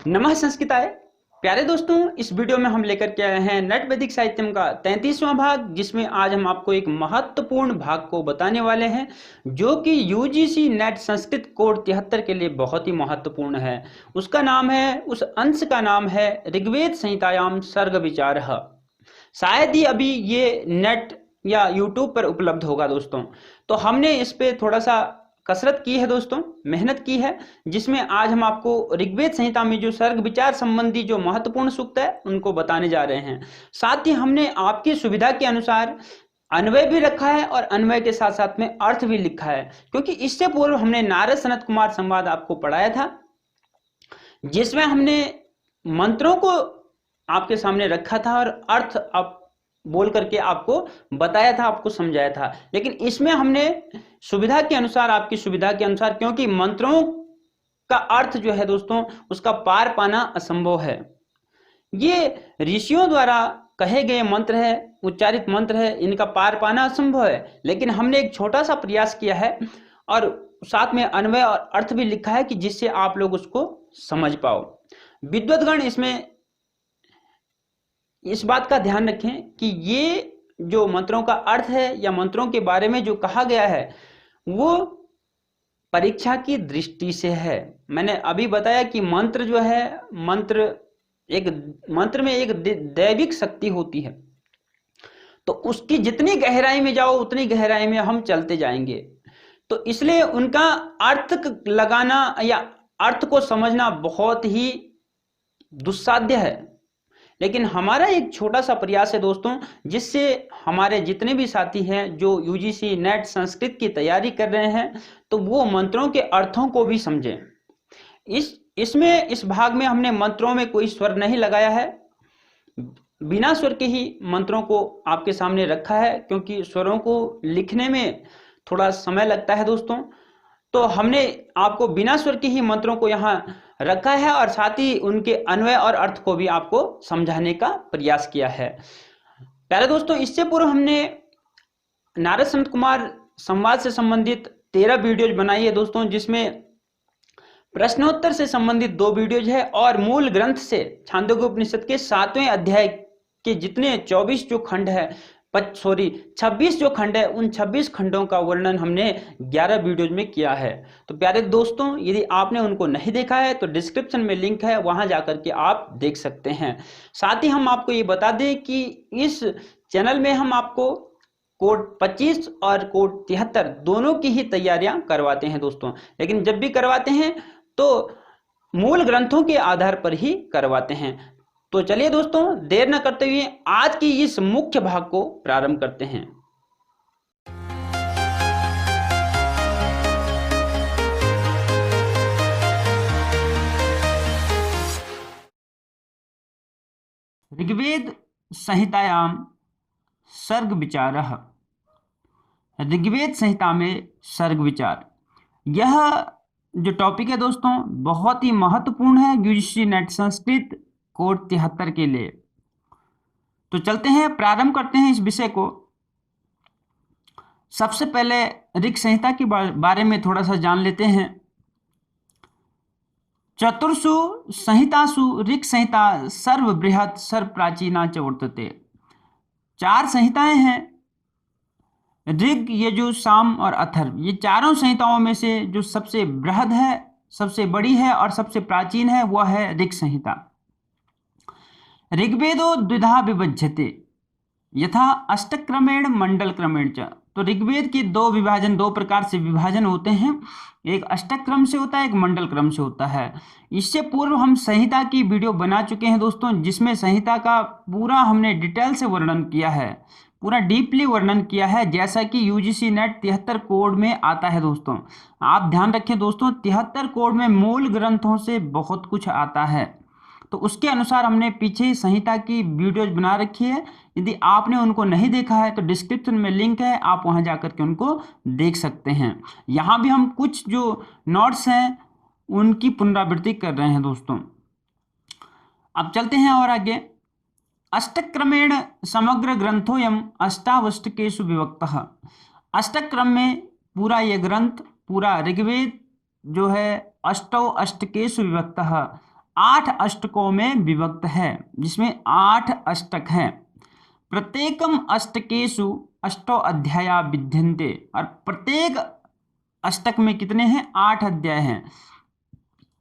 नमः संस्कृताय। प्यारे दोस्तों, इस वीडियो में हम लेकर के आए हैं नट वैदिक साहित्यम का 33वां भाग, जिसमें आज हम आपको एक महत्वपूर्ण भाग को बताने वाले हैं जो कि यूजीसी नेट संस्कृत कोड 73 के लिए बहुत ही महत्वपूर्ण है। उसका नाम है, उस अंश का नाम है ऋग्वेद संहितायाम सर्ग विचारः। शायद ही अभी ये नेट या यूट्यूब पर उपलब्ध होगा दोस्तों। तो हमने इस पे थोड़ा सा कसरत की है दोस्तों, मेहनत की है, जिसमें आज हम आपको ऋग्वेद संहिता में जो सर्ग विचार संबंधी जो महत्वपूर्ण सूक्त है उनको बताने जा रहे हैं। साथ ही हमने आपकी सुविधा के अनुसार अन्वय भी रखा है और अन्वय के साथ साथ में अर्थ भी लिखा है, क्योंकि इससे पूर्व हमने नारद सनत कुमार संवाद आपको पढ़ाया था, जिसमें हमने मंत्रों को आपके सामने रखा था और अर्थ आप बोल करके आपको बताया था, आपको समझाया था। लेकिन इसमें हमने सुविधा के अनुसार, आपकी सुविधा के अनुसार, क्योंकि मंत्रों का अर्थ जो है दोस्तों उसका पार पाना असंभव है। ये ऋषियों द्वारा कहे गए मंत्र है, उच्चारित मंत्र है, इनका पार पाना असंभव है। लेकिन हमने एक छोटा सा प्रयास किया है और साथ में अन्वय और अर्थ भी लिखा है कि जिससे आप लोग उसको समझ पाओ। विद्वद्गण इसमें इस बात का ध्यान रखें कि ये जो मंत्रों का अर्थ है या मंत्रों के बारे में जो कहा गया है वो परीक्षा की दृष्टि से है। मैंने अभी बताया कि मंत्र जो है, मंत्र में एक दैविक शक्ति होती है, तो उसकी जितनी गहराई में जाओ उतनी गहराई में हम चलते जाएंगे। तो इसलिए उनका अर्थ लगाना या अर्थ को समझना बहुत ही दुस्साध्य है। लेकिन हमारा एक छोटा सा प्रयास है दोस्तों, जिससे हमारे जितने भी साथी हैं जो यूजीसी नेट संस्कृत की तैयारी कर रहे हैं तो वो मंत्रों के अर्थों को भी समझें। इस भाग में हमने मंत्रों में कोई स्वर नहीं लगाया है, बिना स्वर के ही मंत्रों को आपके सामने रखा है, क्योंकि स्वरों को लिखने में थोड़ा समय लगता है दोस्तों। तो हमने आपको बिना स्वर के ही मंत्रों को यहाँ रखा है और साथ ही उनके अन्वय और अर्थ को भी आपको समझाने का प्रयास किया है। प्यारे दोस्तों, इससे पूर्व हमने नारद संत कुमार संवाद से संबंधित 13 वीडियोज बनाई है दोस्तों, जिसमें प्रश्नोत्तर से संबंधित 2 वीडियोज है और मूल ग्रंथ से छांदोग्य उपनिषद के 7वें अध्याय के जितने 24 जो खंड है 26 जो खंड है, उन 26 खंडों का वर्णन हमने 11 वीडियोज में किया है। तो प्यारे दोस्तों, यदि आपने उनको नहीं देखा है तो डिस्क्रिप्शन में लिंक है, वहां जाकर के आप देख सकते हैं। साथ ही हम आपको ये बता दें कि इस चैनल में हम आपको कोड 25 और कोड 73 दोनों की ही तैयारियां करवाते हैं दोस्तों। लेकिन जब भी करवाते हैं तो मूल ग्रंथों के आधार पर ही करवाते हैं। तो चलिए दोस्तों, देर न करते हुए आज की इस मुख्य भाग को प्रारंभ करते हैं। ऋग्वेद संहितायाम सर्ग विचारः। ऋग्वेद संहिता में सर्ग विचार, यह जो टॉपिक है दोस्तों बहुत ही महत्वपूर्ण है यूजीसी नेट संस्कृत कोड 73 के लिए। तो चलते हैं, प्रारंभ करते हैं इस विषय को। सबसे पहले ऋग संहिता के बारे में थोड़ा सा जान लेते हैं। चतुर्षु संहितासु ऋग संहिता सर्वबृहत् सर्व प्राचीना च वर्तते। 4 संहिताएं हैं, ऋग, यजु, साम और अथर्व। ये चारों संहिताओं में से जो सबसे बृहद है, सबसे बड़ी है और सबसे प्राचीन है वह है ऋग संहिता। ऋग्वेदो द्विधा विभज्यते यथा अष्टक्रमेण मंडल क्रमेण च। तो ऋग्वेद के 2 प्रकार से विभाजन होते हैं, एक अष्टक क्रम से होता है, एक मंडल क्रम से होता है। इससे पूर्व हम संहिता की वीडियो बना चुके हैं दोस्तों, जिसमें संहिता का पूरा हमने डिटेल से वर्णन किया है, पूरा डीपली वर्णन किया है, जैसा कि यूजीसी नेट 73 कोड में आता है दोस्तों। आप ध्यान रखें दोस्तों, 73 कोड में मूल ग्रंथों से बहुत कुछ आता है, तो उसके अनुसार हमने पीछे संहिता की वीडियोज बना रखी है। यदि आपने उनको नहीं देखा है तो डिस्क्रिप्शन में लिंक है, आप वहां जाकर के उनको देख सकते हैं। यहाँ भी हम कुछ जो नोट्स हैं उनकी पुनरावृत्ति कर रहे हैं दोस्तों। अब चलते हैं और आगे। अष्टक क्रमेण समग्र ग्रंथोयम अष्टावष्टकेषु विभक्तः। अष्टक क्रम में पूरा ये ग्रंथ, पूरा ऋग्वेद जो है अष्टौ अष्टकेषु विभक्तः 8 अष्टकों में विभक्त है, जिसमें 8 अष्टक हैं। प्रत्येकम अष्टकेषु अष्टो अध्याया विद्यन्ते, और प्रत्येक अष्टक में कितने हैं? 8 अध्याय हैं।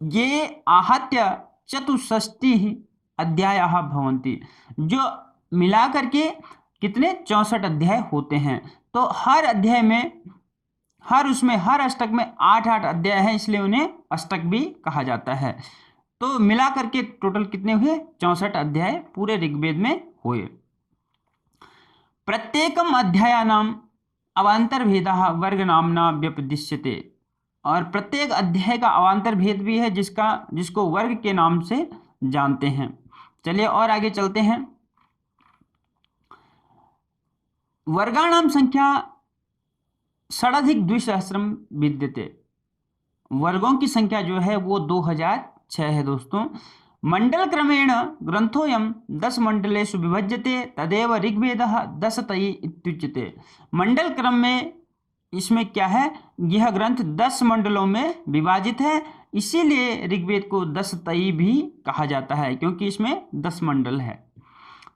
ये आहत्य चतुष्षष्टि अध्यायाः भवन्ति, जो मिला करके कितने? 64 अध्याय होते हैं। तो हर अध्याय में, हर अष्टक में 8-8 अध्याय हैं, इसलिए उन्हें अष्टक भी कहा जाता है। तो मिला करके टोटल कितने हुए? 64 अध्याय पूरे ऋग्वेद में हुए। प्रत्येकम अध्यायानाम अवान्तर भेदः वर्ग नामना व्यपदिश्यते, और प्रत्येक अध्याय का अवान्तर भेद भी है, जिसको वर्ग के नाम से जानते हैं। चलिए और आगे चलते हैं। वर्गाणाम संख्या षडधिक द्विसहस्रम विद्यते, वर्गों की संख्या जो है वो 2006 है दोस्तों। मंडल क्रमेण ग्रंथोयम 10 मंडलेषु विभज्यते, तदेव ऋग्वेदः 10 तयी इत्युच्यते। मंडल क्रम में इसमें क्या है? यह ग्रंथ 10 मंडलों में विभाजित है, इसीलिए ऋग्वेद को 10 तयी भी कहा जाता है, क्योंकि इसमें 10 मंडल है।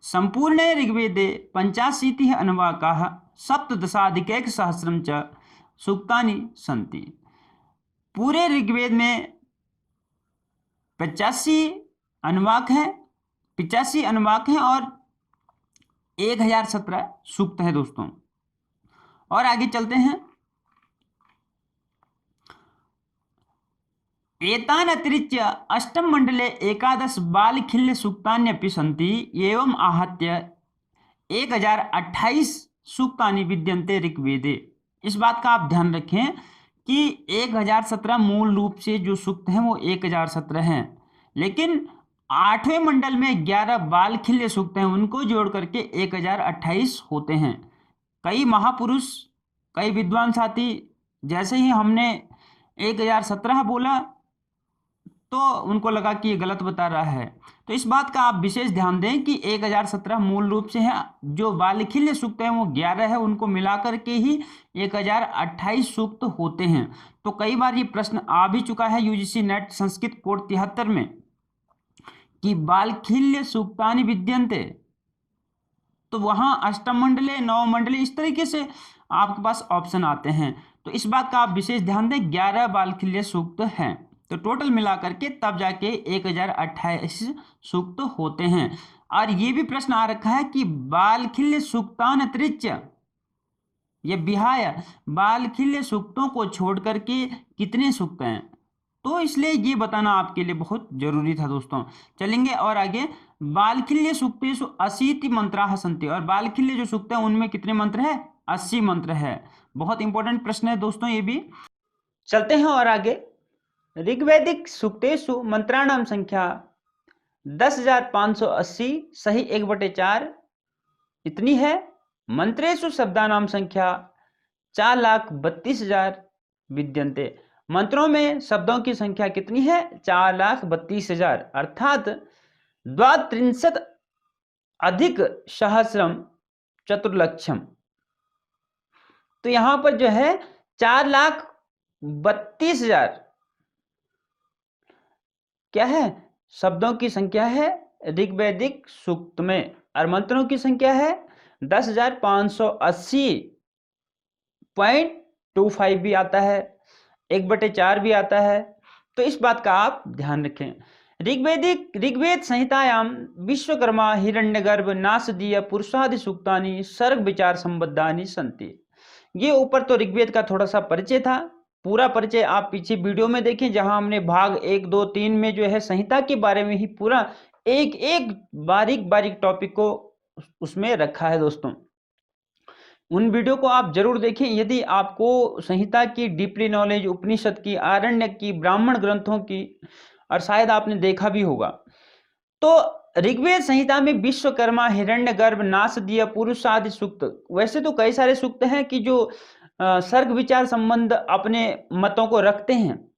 संपूर्णे ऋग्वेदे 85 अनुवाकाः सप्तदशाधिकैकसहस्रं च सूक्तानि सन्ति। पूरे ऋग्वेद में 85 अनुवाक हैं, 85 अनुवाक हैं और 1017 सूक्त हैं दोस्तों। और आगे चलते हैं। एतान अतिरिच्य अष्टम मंडले एकादश बालखिल्य सूक्तान्यपि सन्ति, एवं आहत्य 1028 सूक्तानि विद्यन्ते ऋग्वेदे। इस बात का आप ध्यान रखें कि 1017 मूल रूप से जो सूक्त हैं वो 1017 हैं, लेकिन 8वें मंडल में 11 बालखिल्य सूक्त हैं, उनको जोड़ करके 1028 होते हैं। कई महापुरुष, कई विद्वान साथी जैसे ही हमने 1017 बोला तो उनको लगा कि ये गलत बता रहा है, तो इस बात का आप विशेष ध्यान दें कि 1017 मूल रूप से है, जो बालखिल्य सूक्त हैं वो 11 है, उनको मिलाकर के ही 1028 सूक्त होते हैं। तो कई बार ये प्रश्न आ भी चुका है यूजीसी नेट संस्कृत कोड 73 में कि बालखिल्य सूक्तानि विद्यन्ते, तो वहां अष्टम मंडले, नवम मंडले, इस तरीके से आपके पास ऑप्शन आते हैं। तो इस बात का आप विशेष ध्यान दें, 11 बालखिल्य सूक्त हैं, तो टोटल मिलाकर के तब जाके 1028 सूक्त होते हैं। और ये भी प्रश्न आ रखा है कि बालखिल्य सूक्तान अतिरिच्य, ये विहाय बालखिल्य सूक्तों को छोड़ करके कितने सूक्त हैं, तो इसलिए ये बताना आपके लिए बहुत जरूरी था दोस्तों। चलेंगे और आगे। बालखिल्य सूक्तेषु 80 मंत्राः सन्ति, और बालखिल्य जो सूक्त है उनमें कितने मंत्र है? 80 मंत्र है। बहुत इंपॉर्टेंट प्रश्न है दोस्तों ये भी। चलते हैं और आगे। ऋग्वैदिक सूक्तेषु मंत्राणाम संख्या 10,580, सही 1/4 इतनी है। मंत्रेषु शब्दानाम संख्या 4,32,000 विद्यन्ते, मंत्रों में शब्दों की संख्या कितनी है? 4,32,000, अर्थात 32 अधिक सहस्रम चतुर्लक्षम। तो यहां पर जो है 4,32,000 क्या है? शब्दों की संख्या है ऋग्वैदिक सूक्त में, और मंत्रों की संख्या है 10,580.25 भी आता है, 1/4 भी आता है। तो इस बात का आप ध्यान रखें। ऋग्वेद संहितायाम विश्वकर्मा हिरण्यगर्भ नासदीय पुरुषादि सूक्तानि सर्ग विचार संबद्धानि सन्ति। ये ऊपर तो ऋग्वेद का थोड़ा सा परिचय था, पूरा परिचय आप पीछे वीडियो में देखें, जहां हमने भाग 1, 2, 3 में जो है संहिता के बारे में ही पूरा एक एक बारीक बारीक टॉपिक को उसमें रखा है दोस्तों। उन वीडियो को आप जरूर देखें यदि आपको संहिता की डीपली नॉलेज, उपनिषद की, आरण्यक की, ब्राह्मण ग्रंथों की, और शायद आपने देखा भी होगा। तो ऋग्वेद संहिता में विश्वकर्मा, हिरण्यगर्भ, नासदीय, पुरुष आदि सूक्त, वैसे तो कई सारे सूक्त हैं कि जो सर्ग विचार संबंध अपने मतों को रखते हैं,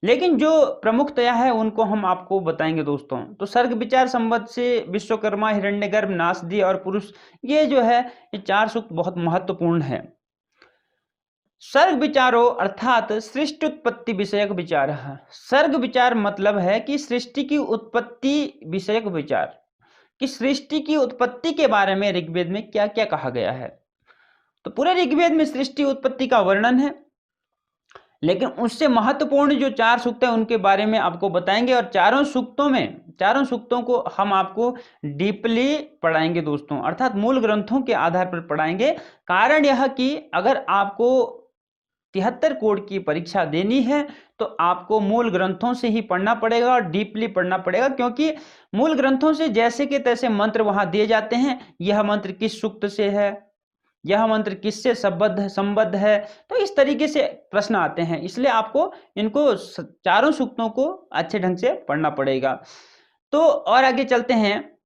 लेकिन जो प्रमुखतया है उनको हम आपको बताएंगे दोस्तों। तो सर्ग विचार संबंध से विश्वकर्मा, हिरण्यगर्भ, नासदीय और पुरुष, ये जो है ये 4 सूक्त बहुत महत्वपूर्ण है। सर्ग विचारो अर्थात सृष्टि उत्पत्ति विषयक विचार। सर्ग विचार मतलब है कि सृष्टि की उत्पत्ति विषयक विचार, कि सृष्टि की उत्पत्ति के बारे में ऋग्वेद में क्या क्या कहा गया है। तो पूरे ऋग्वेद में सृष्टि उत्पत्ति का वर्णन है, लेकिन उससे महत्वपूर्ण जो 4 सूक्त है उनके बारे में आपको बताएंगे, और चारों सूक्तों को हम आपको डीपली पढ़ाएंगे दोस्तों, अर्थात मूल ग्रंथों के आधार पर पढ़ाएंगे। कारण यह कि अगर आपको 73 कोड की परीक्षा देनी है तो आपको मूल ग्रंथों से ही पढ़ना पड़ेगा और डीपली पढ़ना पड़ेगा, क्योंकि मूल ग्रंथों से जैसे के तैसे मंत्र वहां दिए जाते हैं। यह मंत्र किस सूक्त से है, यह मंत्र किससे संबद्ध है, तो इस तरीके से प्रश्न आते हैं। इसलिए आपको इनको चारों सूक्तों को अच्छे ढंग से पढ़ना पड़ेगा। तो और आगे चलते हैं।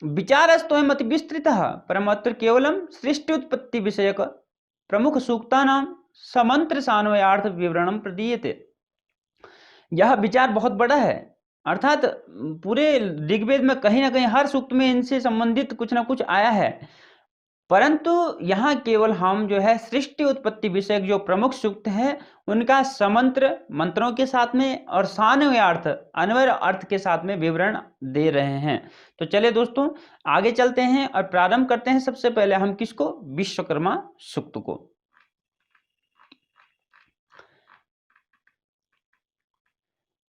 विचारस्तोयम अति विस्तृतः परमत्र केवलम सृष्टि उत्पत्ति विषयक प्रमुख सूक्तानां समंत्र सान्वयार्थ विवरणम प्रदीयते। यह विचार बहुत बड़ा है, अर्थात पूरे ऋग्वेद में कहीं ना कहीं हर सूक्त में इनसे संबंधित कुछ ना कुछ आया है, परंतु यहाँ केवल हम जो है सृष्टि उत्पत्ति विषयक जो प्रमुख सूक्त है उनका समंत्र मंत्रों के साथ में और अन्वय अर्थ के साथ में विवरण दे रहे हैं। तो चलिए दोस्तों आगे चलते हैं और प्रारंभ करते हैं। सबसे पहले हम किसको, विश्वकर्मा सूक्त को।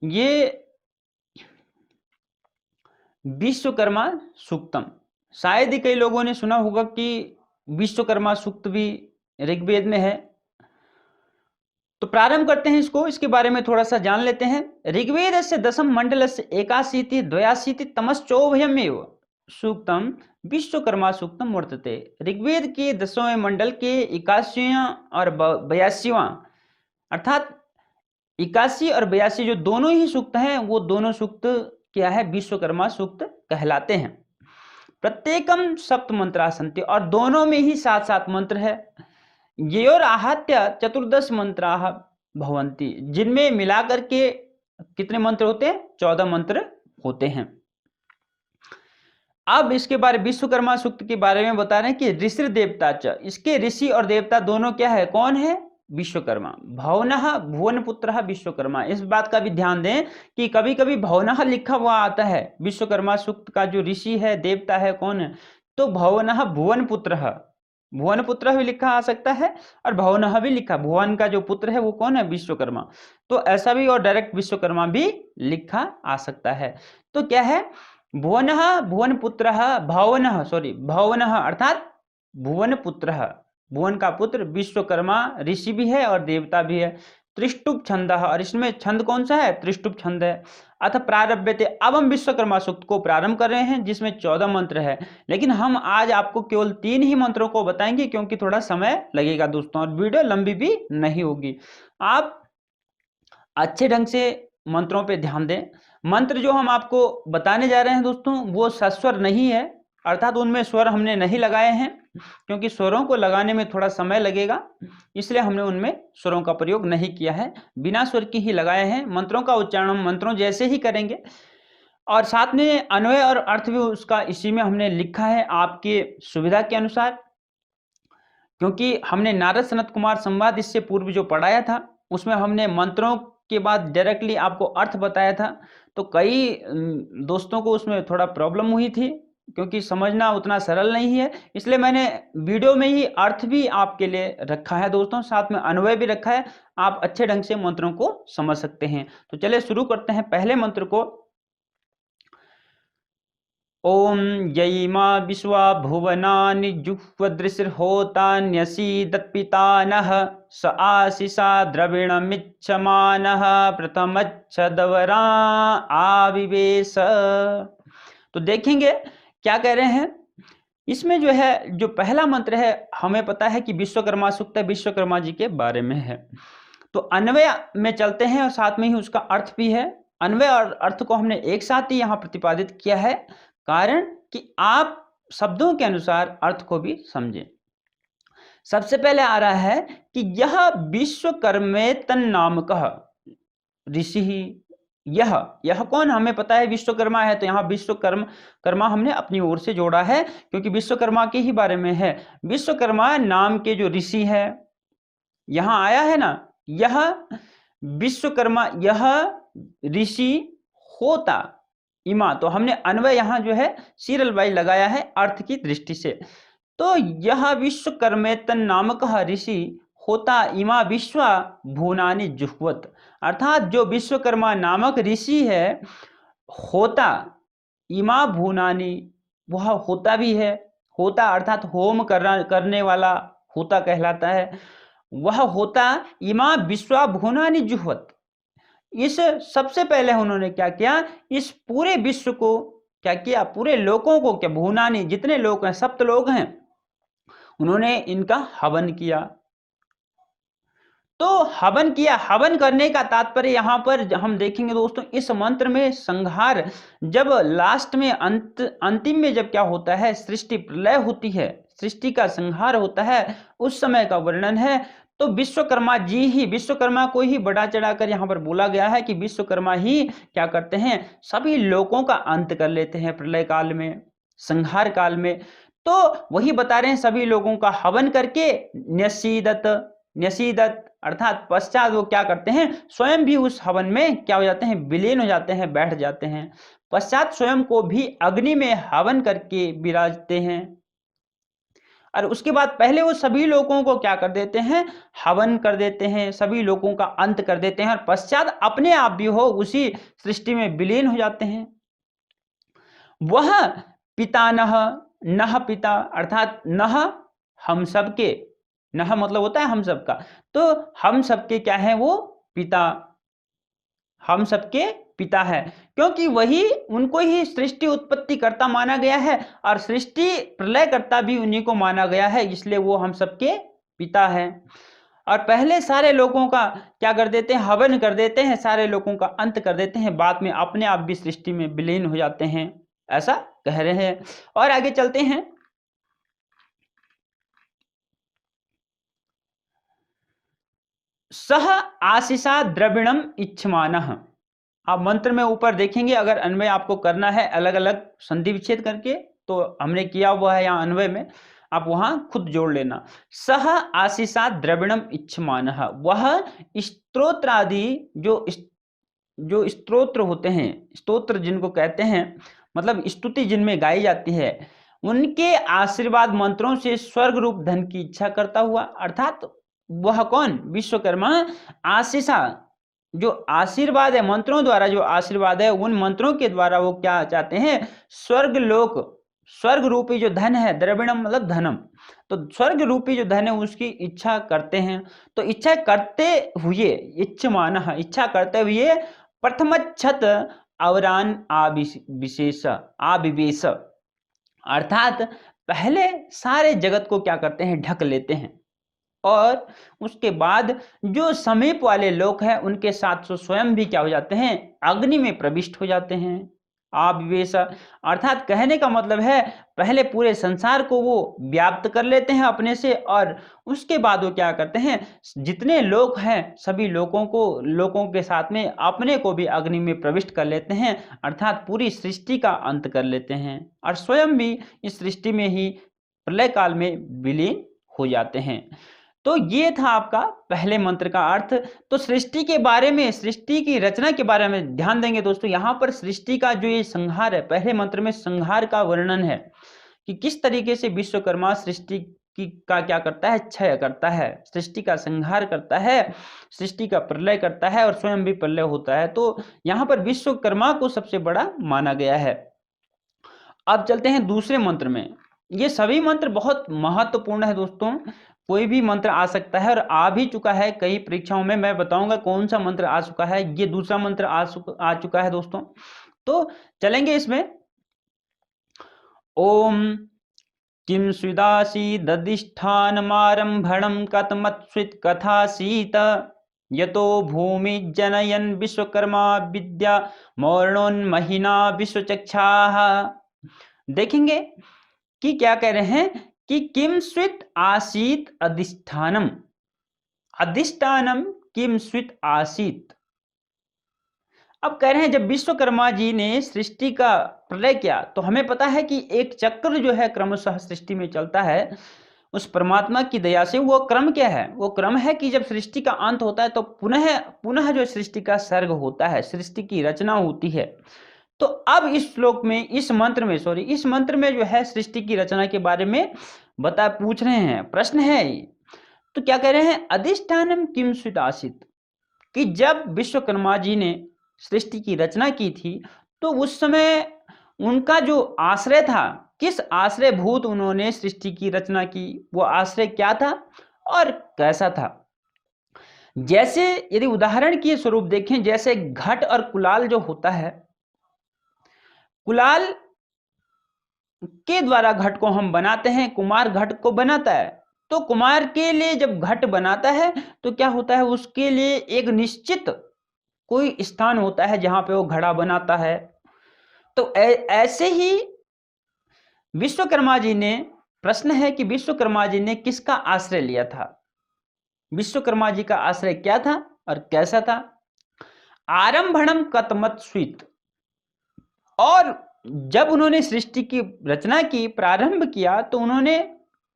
ये विश्वकर्मा सूक्तम, शायद ही कई लोगों ने सुना होगा कि विश्वकर्मा सूक्त भी ऋग्वेद में है। तो प्रारंभ करते हैं इसको, इसके बारे में थोड़ा सा जान लेते हैं। ऋग्वेद से दशम मंडल से 81 82 तमश्चोभयमेव सूक्तम विश्वकर्मा सूक्तम वर्तते। ऋग्वेद के 10वें मंडल के 81वां और 82वां, अर्थात 81 और 82 जो दोनों ही सूक्त हैं वो दोनों सूक्त क्या है, विश्वकर्मा सूक्त कहलाते हैं। प्रत्येकम सप्त मंत्रा सन्ति, और दोनों में ही 7-7 मंत्र है। योर आहत्य 14 मंत्रा भवन्ति, जिनमें मिलाकर के कितने मंत्र होते हैं, 14 मंत्र होते हैं। अब इसके बारे विश्वकर्मा सूक्त के बारे में बता रहे हैं कि ऋषि देवता च, इसके ऋषि और देवता दोनों क्या है, कौन है, विश्वकर्मा। भवनः भुवन पुत्रः विश्वकर्मा, इस बात का भी ध्यान दें कि कभी कभी भवनः लिखा हुआ आता है। विश्वकर्मा सूक्त का जो ऋषि है, देवता है, कौन है, तो भवनः भुवन पुत्रः, भुवन पुत्र भी लिखा आ सकता है और भवनः भी लिखा, भुवन का जो पुत्र है वो कौन है, विश्वकर्मा। तो ऐसा भी, और डायरेक्ट विश्वकर्मा भी लिखा आ सकता है। तो क्या है, भुवनः भुवन पुत्रः भवनः अर्थात भुवन पुत्रः, भुवन का पुत्र, विश्वकर्मा ऋषि भी है और देवता भी है। त्रिष्टुप छंद, और इसमें छंद कौन सा है, त्रिष्टुप छंद है। अथ प्रारभ्यते, अब हम विश्वकर्मा सूक्त को प्रारंभ कर रहे हैं जिसमें 14 मंत्र है, लेकिन हम आज आपको केवल 3 ही मंत्रों को बताएंगे क्योंकि थोड़ा समय लगेगा दोस्तों, और वीडियो लंबी भी नहीं होगी। आप अच्छे ढंग से मंत्रों पे ध्यान दें। मंत्र जो हम आपको बताने जा रहे हैं दोस्तों वो सस्वर नहीं है, अर्थात उनमें स्वर हमने नहीं लगाए हैं, क्योंकि स्वरों को लगाने में थोड़ा समय लगेगा, इसलिए हमने उनमें स्वरों का प्रयोग नहीं किया है, बिना स्वर के ही लगाए हैं। मंत्रों का उच्चारण हम मंत्रों जैसे ही करेंगे, और साथ में अन्वय और अर्थ भी उसका इसी में हमने लिखा है आपके सुविधा के अनुसार, क्योंकि हमने नारद सनत कुमार संवाद इससे पूर्व जो पढ़ाया था उसमें हमने मंत्रों के बाद डायरेक्टली आपको अर्थ बताया था। तो कई दोस्तों को उसमें थोड़ा प्रॉब्लम हुई थी, क्योंकि समझना उतना सरल नहीं है, इसलिए मैंने वीडियो में ही अर्थ भी आपके लिए रखा है दोस्तों, साथ में अन्वय भी रखा है, आप अच्छे ढंग से मंत्रों को समझ सकते हैं। तो चलिए शुरू करते हैं पहले मंत्र को। ओम यैमा विश्वा भुवनानि जुह्वदृशिर्होतान्यसीदत्पितानः स आशिषा द्रविणमिच्छमानः प्रथमच्छदवरा आविवेश। तो देखेंगे क्या कह रहे हैं इसमें। जो है जो पहला मंत्र है हमें पता है कि विश्वकर्मा सूक्त है, विश्वकर्मा जी के बारे में है। तो अन्वय में चलते हैं और साथ में ही उसका अर्थ भी है। अन्वय और अर्थ को हमने एक साथ ही यहाँ प्रतिपादित किया है, कारण कि आप शब्दों के अनुसार अर्थ को भी समझें। सबसे पहले आ रहा है कि यह विश्वकर्मेतन नामकः ऋषि, यह कौन, हमें पता है विश्वकर्मा है, तो यहाँ विश्वकर्मा हमने अपनी ओर से जोड़ा है क्योंकि विश्वकर्मा के ही बारे में है। विश्वकर्मा नाम के जो ऋषि है यहां आया है ना, यह विश्वकर्मा, यह ऋषि होता इमा, तो हमने अन्वय यहां जो है सीरियल वाइज लगाया है अर्थ की दृष्टि से। तो यह विश्वकर्मेतन नामक ऋषि होता इमा विश्वा भुवनानि जुह्वत, अर्थात जो विश्वकर्मा नामक ऋषि है होता इमा भुवनानि, वह होता भी है, होता अर्थात होम करने वाला होता कहलाता है, वह होता इमा विश्वा भुवनानि जुह्वत, इस सबसे पहले उन्होंने क्या किया, इस पूरे विश्व को क्या किया, पूरे लोकों को, क्या भुवनानि जितने लोग हैं, सप्त लोक हैं, उन्होंने इनका हवन किया। तो हवन किया, हवन करने का तात्पर्य यहां पर हम देखेंगे दोस्तों, इस मंत्र में संहार, जब लास्ट में अंतिम में जब क्या होता है, सृष्टि प्रलय होती है, सृष्टि का संहार होता है, उस समय का वर्णन है। तो विश्वकर्मा जी ही, विश्वकर्मा को ही बढ़ा चढ़ाकर यहां पर बोला गया है कि विश्वकर्मा ही क्या करते हैं, सभी लोगों का अंत कर लेते हैं प्रलय काल में, संहार काल में। तो वही बता रहे हैं, सभी लोगों का हवन करके न्यसीदत, न्यसीदत अर्थात पश्चात वो क्या करते हैं, स्वयं भी उस हवन में क्या हो जाते हैं, विलीन हो जाते हैं, बैठ जाते हैं, पश्चात स्वयं को भी अग्नि में हवन करके विराजते हैं। और उसके बाद पहले वो सभी लोगों को क्या कर देते हैं, हवन कर देते हैं, सभी लोगों का अंत कर देते हैं, और पश्चात अपने आप भी हो उसी सृष्टि में विलीन हो जाते हैं। वह पिता नह पिता अर्थात नह हम सबके, नह मतलब होता है हम सबका, तो हम सबके क्या है, वो पिता, हम सबके पिता है, क्योंकि वही उनको ही सृष्टि उत्पत्ति करता माना गया है और सृष्टि प्रलय करता भी उन्हीं को माना गया है, इसलिए वो हम सबके पिता है। और पहले सारे लोगों का क्या कर देते हैं, हवन कर देते हैं, सारे लोगों का अंत कर देते हैं, बाद में अपने आप भी सृष्टि में विलीन हो जाते हैं, ऐसा कह रहे हैं। और आगे चलते हैं, सह आशीषा द्रविणम इच्छमानः, आप मंत्र में ऊपर देखेंगे, अगर अन्वय आपको करना है अलग अलग संधि विच्छेद करके, तो हमने किया हुआ है यहाँ अन्वय में, आप वहां खुद जोड़ लेना। सह आशीषा द्रविणम इच्छमानः, वह स्तोत्र आदि जो स्तोत्र होते हैं, स्तोत्र जिनको कहते हैं, मतलब स्तुति जिनमें गाई जाती है, उनके आशीर्वाद मंत्रों से स्वर्ग रूप धन की इच्छा करता हुआ, अर्थात वह कौन, विश्वकर्मा आशीषा, जो आशीर्वाद है, मंत्रों द्वारा जो आशीर्वाद है, उन मंत्रों के द्वारा वो क्या चाहते हैं, स्वर्ग लोक, स्वर्ग रूपी जो धन है, द्रविणम मतलब धनम, तो स्वर्ग रूपी जो धन है उसकी इच्छा करते हैं। तो इच्छा करते हुए, इच्छमानः इच्छा करते हुए, प्रथमच्छत अवरान आविशेष आविवेश, अर्थात पहले सारे जगत को क्या करते हैं, ढक लेते हैं, और उसके बाद जो समीप वाले लोग हैं उनके साथ स्वयं भी क्या हो जाते हैं, अग्नि में प्रविष्ट हो जाते हैं। आविवेश अर्थात कहने का मतलब है, पहले पूरे संसार को वो व्याप्त कर लेते हैं अपने से, और उसके बाद वो क्या करते हैं, जितने लोग हैं सभी लोगों के साथ में अपने को भी अग्नि में प्रविष्ट कर लेते हैं, अर्थात पूरी सृष्टि का अंत कर लेते हैं, और स्वयं भी इस सृष्टि में ही प्रलय काल में विलीन हो जाते हैं। तो ये था आपका पहले मंत्र का अर्थ। तो सृष्टि के बारे में, सृष्टि की रचना के बारे में ध्यान देंगे दोस्तों, यहाँ पर सृष्टि का जो ये संहार है, पहले मंत्र में संहार का वर्णन है कि किस तरीके से विश्वकर्मा सृष्टि का क्या करता है, क्षय करता है, सृष्टि का संहार करता है, सृष्टि का प्रलय करता है, और स्वयं भी प्रलय होता है। तो यहाँ पर विश्वकर्मा को सबसे बड़ा माना गया है। अब चलते हैं दूसरे मंत्र में। ये सभी मंत्र बहुत महत्वपूर्ण है दोस्तों, कोई भी मंत्र आ सकता है और आ भी चुका है कई परीक्षाओं में, मैं बताऊंगा कौन सा मंत्र आ चुका है। ये दूसरा मंत्र आ चुका है दोस्तों, तो चलेंगे इसमें। ओम किम स्विदासीदधिष्ठानमारम्भणं कथमत्स्वित् कथासीत यतो भूमि जनयन विश्वकर्मा विद्या मौर्णोन्महिना विश्वचक्षाः। देखेंगे कि क्या कह रहे हैं कि किम स्वित आसीत अधिष्ठानम, अधिष्ठानम किम स्वित आसीत। अब कह रहे हैं जब विश्वकर्मा जी ने सृष्टि का प्रलय किया, तो हमें पता है कि एक चक्र जो है क्रमशः सृष्टि में चलता है, उस परमात्मा की दया से। वो क्रम क्या है? वो क्रम है कि जब सृष्टि का अंत होता है तो पुनः पुनः जो सृष्टि का सर्ग होता है, सृष्टि की रचना होती है। तो अब इस श्लोक में, इस मंत्र में जो है सृष्टि की रचना के बारे में पूछ रहे हैं, प्रश्न है ये। तो क्या कह रहे हैं? अधिष्ठानम किम स्वित आसीत, कि जब विश्वकर्मा जी ने सृष्टि की रचना की थी तो उस समय उनका जो आश्रय था, किस आश्रय भूत उन्होंने सृष्टि की रचना की, वो आश्रय क्या था और कैसा था? जैसे यदि उदाहरण के स्वरूप देखें, जैसे घट और कुलाल जो होता है, कुलाल के द्वारा घट को हम बनाते हैं, कुमार घट को बनाता है। तो कुमार के लिए जब घट बनाता है तो क्या होता है, उसके लिए एक निश्चित कोई स्थान होता है जहां पे वो घड़ा बनाता है। तो ऐसे ही विश्वकर्मा जी ने, प्रश्न है कि विश्वकर्मा जी ने किसका आश्रय लिया था? विश्वकर्मा जी का आश्रय क्या था और कैसा था? आरंभणम कतमत स्वित, और जब उन्होंने सृष्टि की रचना की, प्रारंभ किया, तो उन्होंने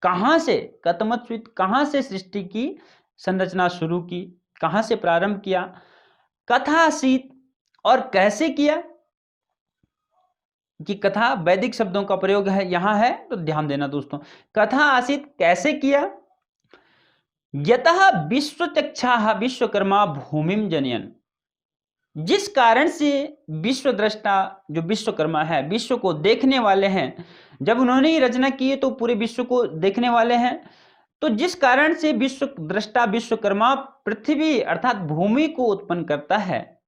कहां से, कतमत स्वित, कहां से सृष्टि की संरचना शुरू की, कहां से प्रारंभ किया? कथा आसीत, और कैसे किया? कि कथा वैदिक शब्दों का प्रयोग है यहां है, तो ध्यान देना दोस्तों। कथा आसीत, कैसे किया? यतः विश्वचक्षाः विश्वकर्मा भूमिम जनयन, जिस कारण से विश्व दृष्टा जो विश्वकर्मा है, विश्व को देखने वाले हैं, जब उन्होंने ही रचना की है तो पूरे विश्व को देखने वाले हैं। तो जिस कारण से विश्व दृष्टा विश्वकर्मा पृथ्वी अर्थात भूमि को उत्पन्न करता है,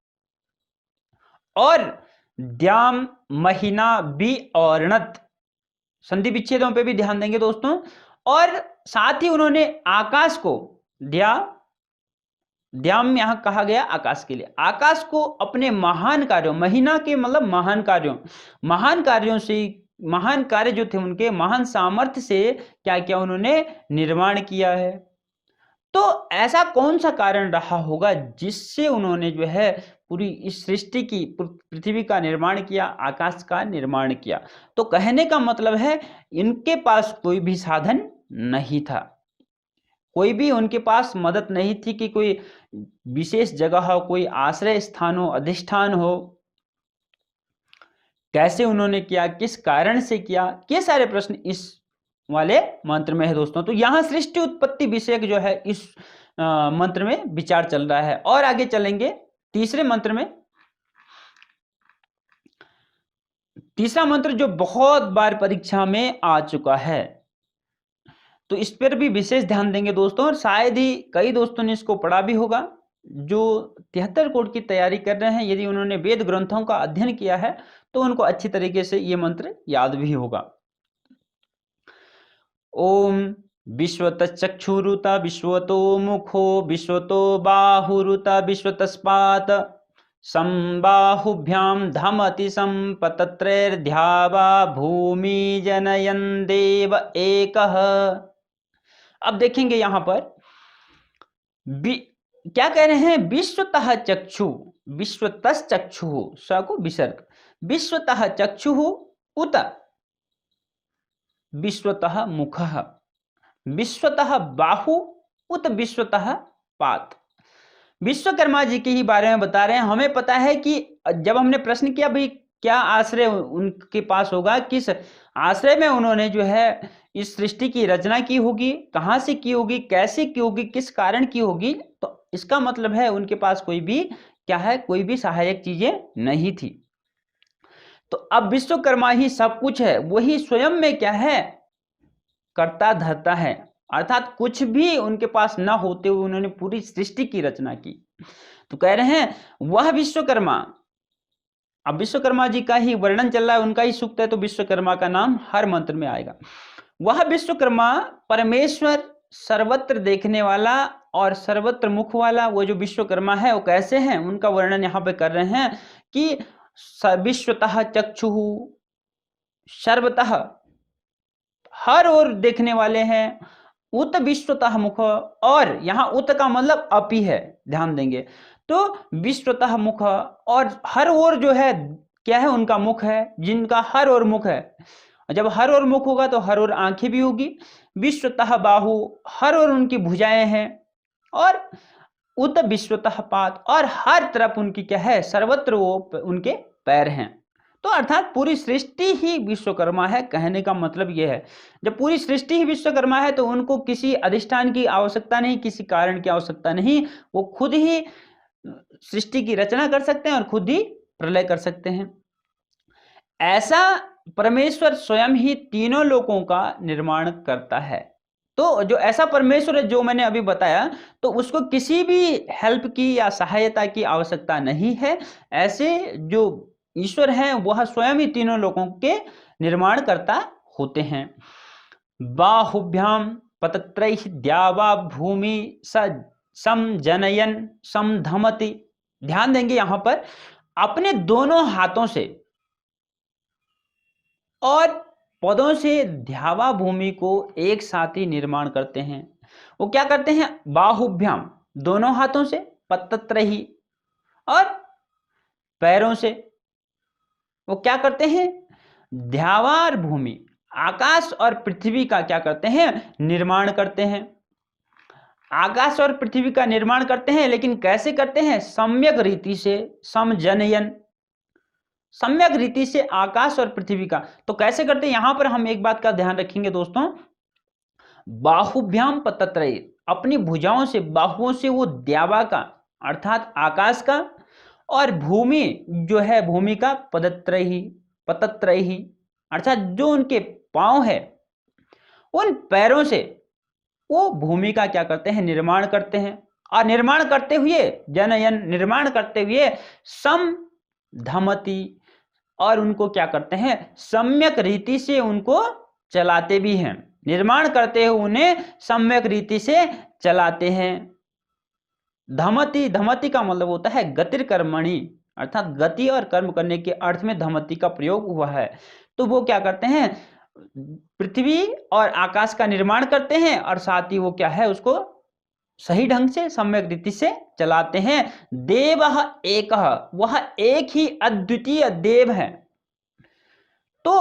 और द्याम महीना भी औरणत, संधि विच्छेदों पे भी ध्यान देंगे दोस्तों। और साथ ही उन्होंने आकाश को, द्याम यहां कहा गया आकाश के लिए, आकाश को अपने महान कार्यों, महीना के मतलब महान कार्यों से, महान कार्य जो थे उनके महान सामर्थ्य से क्या किया उन्होंने? निर्माण किया है। तो ऐसा कौन सा कारण रहा होगा जिससे उन्होंने जो है पूरी इस सृष्टि की, पृथ्वी का निर्माण किया, आकाश का निर्माण किया? तो कहने का मतलब है इनके पास कोई भी साधन नहीं था, कोई भी उनके पास मदद नहीं थी कि कोई विशेष जगह हो, कोई आश्रय स्थान हो, अधिष्ठान हो। कैसे उन्होंने किया, किस कारण से किया, ये सारे प्रश्न इस वाले मंत्र में है दोस्तों। तो यहां सृष्टि उत्पत्ति विषयक जो है इस मंत्र में विचार चल रहा है। और आगे चलेंगे तीसरे मंत्र में। तीसरा मंत्र जो बहुत बार परीक्षा में आ चुका है, तो इस पर भी विशेष ध्यान देंगे दोस्तों। और शायद ही कई दोस्तों ने इसको पढ़ा भी होगा, जो 73 कोड की तैयारी कर रहे हैं, यदि उन्होंने वेद ग्रंथों का अध्ययन किया है तो उनको अच्छी तरीके से ये मंत्र याद भी होगा। ओम विश्वतश्चक्षुरुत विश्वतो मुखो विश्वतो बाहुरुत विश्वतस्पात संबाहुभ्याम धमति संपतत्रैर्ध्यावा भूमि जनयन देव एकः। अब देखेंगे यहां पर क्या कह रहे हैं? विश्वतः चक्षु, विश्वतस् चक्षु, स को विसर्ग, विश्वतः चक्षु उत विश्वतः मुखः, विश्वतः बाहु उत विश्वतः पात। विश्वकर्मा जी के ही बारे में बता रहे हैं। हमें पता है कि जब हमने प्रश्न किया भाई क्या आश्रय उनके पास होगा, किस आश्रय में उन्होंने जो है इस सृष्टि की रचना की होगी, कहां से की होगी, कैसे की होगी, किस कारण की होगी, तो इसका मतलब है उनके पास कोई भी क्या है, कोई भी सहायक चीजें नहीं थी। तो अब विश्वकर्मा ही सब कुछ है, वही स्वयं में क्या है, करता धरता है, अर्थात कुछ भी उनके पास न होते हुए उन्होंने पूरी सृष्टि की रचना की। तो कह रहे हैं वह विश्वकर्मा, अब विश्वकर्मा जी का ही वर्णन चल रहा है, उनका ही सूक्त है, तो विश्वकर्मा का नाम हर मंत्र में आएगा। वह विश्वकर्मा परमेश्वर, सर्वत्र देखने वाला और सर्वत्र मुख वाला, वो जो विश्वकर्मा है वो कैसे हैं, उनका वर्णन यहाँ पे कर रहे हैं कि विश्वतः चक्षु, सर्वतः हर ओर देखने वाले हैं, उत विश्वतः मुख, और यहाँ उत का मतलब अपि है, ध्यान देंगे। तो विश्वतः मुख, और हर ओर जो है क्या है, उनका मुख है, जिनका हर ओर मुख है। जब हर ओर मुख होगा तो हर ओर आंखें भी होगी, विश्वतः बाहु, हर और उनकी भुजाएं हैं, और उत विश्वतः पात, और हर तरफ उनकी क्या है, सर्वत्र वो उनके पैर हैं। तो अर्थात पूरी सृष्टि ही विश्वकर्मा है। कहने का मतलब यह है, जब पूरी सृष्टि ही विश्वकर्मा है तो उनको किसी अधिष्ठान की आवश्यकता नहीं, किसी कारण की आवश्यकता नहीं, वो खुद ही सृष्टि की रचना कर सकते हैं और खुद ही प्रलय कर सकते हैं। ऐसा परमेश्वर स्वयं ही तीनों लोकों का निर्माण करता है। तो जो ऐसा परमेश्वर है जो मैंने अभी बताया, तो उसको किसी भी हेल्प की या सहायता की आवश्यकता नहीं है। ऐसे जो ईश्वर हैं वह स्वयं ही तीनों लोकों के निर्माण करता होते हैं। बाहुभ्याम पतत्रैः द्यावा भूमि समजनयन समधमति। ध्यान देंगे यहां पर, अपने दोनों हाथों से और पदों से ध्यावा भूमि को एक साथ ही निर्माण करते हैं। वो क्या करते हैं, बाहुभ्याम दोनों हाथों से, पतत्रैः और पैरों से वो क्या करते हैं, ध्यावार भूमि आकाश और पृथ्वी का क्या करते हैं, निर्माण करते हैं। आकाश और पृथ्वी का निर्माण करते हैं, लेकिन कैसे करते हैं, सम्यक रीति से, समजनयन, सम्यक रीति से आकाश और पृथ्वी का। तो कैसे करते हैं, यहां पर हम एक बात का ध्यान रखेंगे दोस्तों, बाहुभ्याम पतत्रय, अपनी भुजाओं से, बाहुओं से वो द्यावा का अर्थात आकाश का, और भूमि जो है भूमि का पदत्रयी, पतत्रयी अर्थात जो उनके पांव है, उन पैरों से वो भूमि का क्या करते हैं, निर्माण करते हैं। और निर्माण करते हुए जनयन, निर्माण करते हुए सम धमती, और उनको क्या करते हैं, सम्यक रीति से उनको चलाते भी हैं। निर्माण करते हुए उन्हें सम्यक रीति से चलाते हैं। धमति, धमति का मतलब होता है गतिर कर्मणि, अर्थात गति और कर्म करने के अर्थ में धमति का प्रयोग हुआ है। तो वो क्या करते हैं, पृथ्वी और आकाश का निर्माण करते हैं, और साथ ही वो क्या है, उसको सही ढंग से सम्यक रीति से चलाते हैं। देवः एकः, वह एक ही अद्वितीय देव है। तो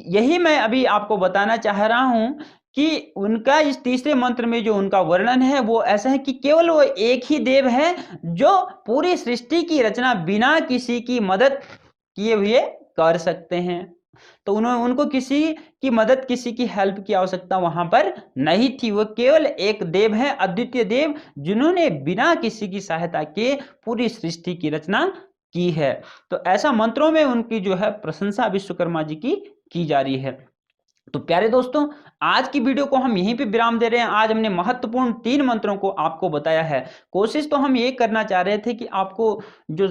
यही मैं अभी आपको बताना चाह रहा हूं कि उनका इस तीसरे मंत्र में जो उनका वर्णन है वो ऐसा है कि केवल वो एक ही देव है जो पूरी सृष्टि की रचना बिना किसी की मदद किए हुए कर सकते हैं। तो उनको किसी की मदद, किसी की हेल्प की आवश्यकता वहां पर नहीं थी। वो केवल एक देव है, अद्वितीय देव, जिन्होंने बिना किसी की सहायता के पूरी सृष्टि की रचना की है। तो ऐसा मंत्रों में उनकी जो है प्रशंसा विश्वकर्मा जी की जा रही है। तो प्यारे दोस्तों, आज की वीडियो को हम यहीं पे विराम दे रहे हैं। आज हमने महत्वपूर्ण 3 मंत्रों को आपको बताया है। कोशिश तो हम ये करना चाह रहे थे कि आपको जो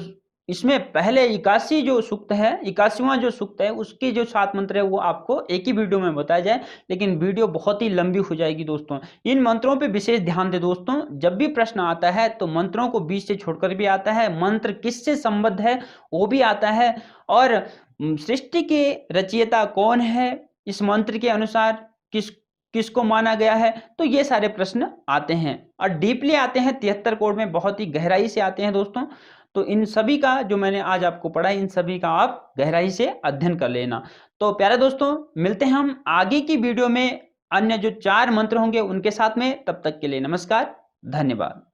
इसमें पहले 81 जो सूक्त है, 81वां जो सूक्त है, उसके जो 7 मंत्र है वो आपको एक ही वीडियो में बताया जाए, लेकिन वीडियो बहुत ही लंबी हो जाएगी दोस्तों। इन मंत्रों पे विशेष ध्यान दें दोस्तों। जब भी प्रश्न आता है तो मंत्रों को बीच से छोड़कर भी आता है, मंत्र किससे संबद्ध है वो भी आता है, और सृष्टि के रचयिता कौन है, इस मंत्र के अनुसार किसको माना गया है, तो ये सारे प्रश्न आते हैं और डीपली आते हैं। 73 कोड में बहुत ही गहराई से आते हैं दोस्तों। तो इन सभी का जो मैंने आज आपको पढ़ा, इन सभी का आप गहराई से अध्ययन कर लेना। तो प्यारे दोस्तों, मिलते हैं हम आगे की वीडियो में अन्य जो 4 मंत्र होंगे उनके साथ में। तब तक के लिए नमस्कार, धन्यवाद।